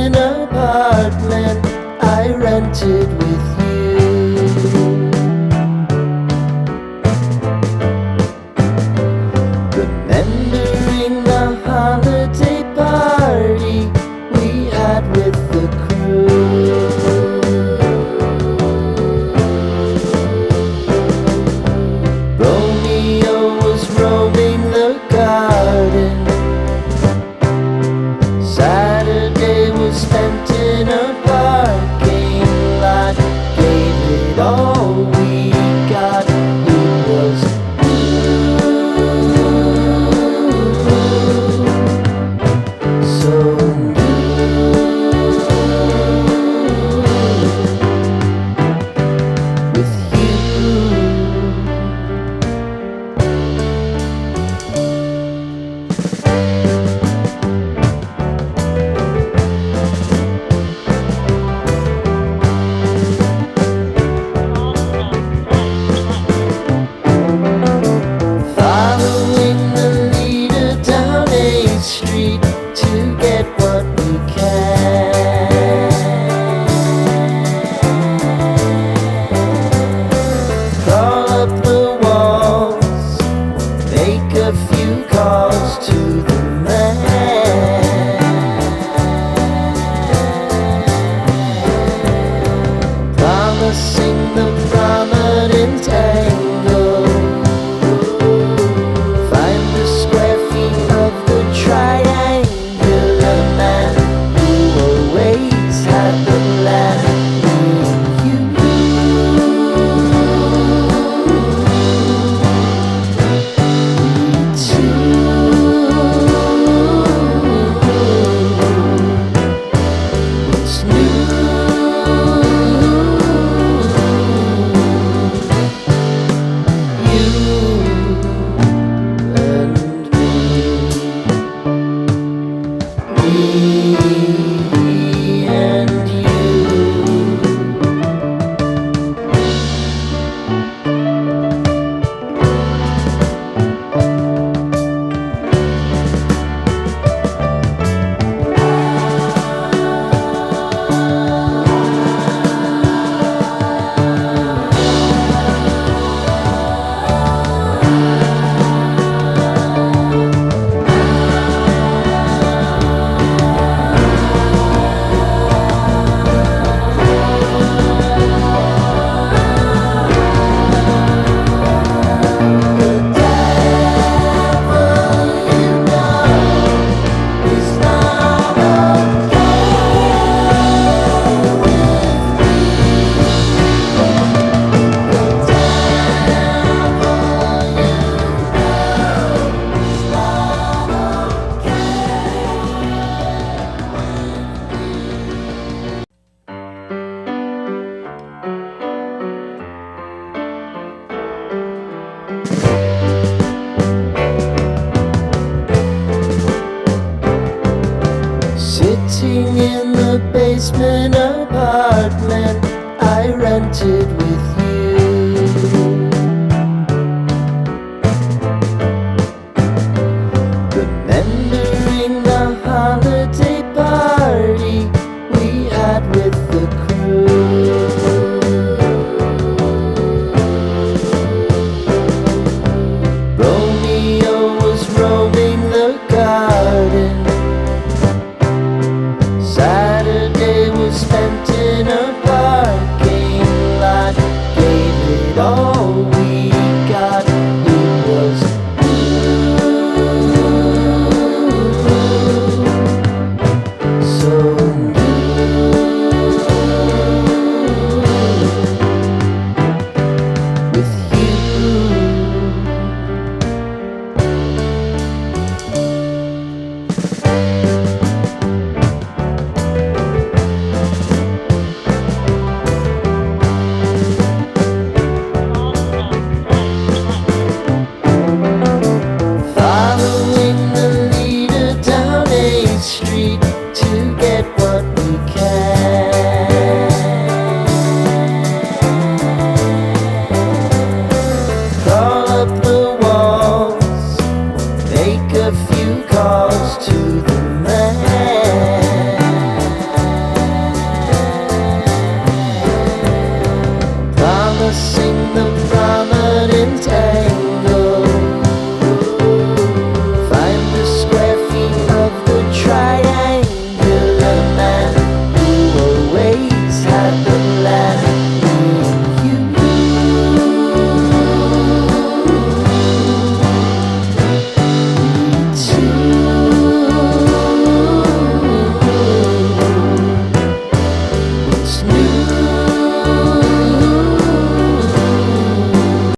basement apartment I rented with you. Remembering the holiday party we had with the crew. Romeo was roaming the garden. Saturday was spent in a parking lot. Gave it all we got. It was so with you. Following the leader down 8th Street to get what we can. Crawl up the walls, make a few calls to the man. Promising the prominent angle. Find the square feet of the triangular man who always had the plan. You what's new? Me and you. Sitting in the basement apartment I rented with you.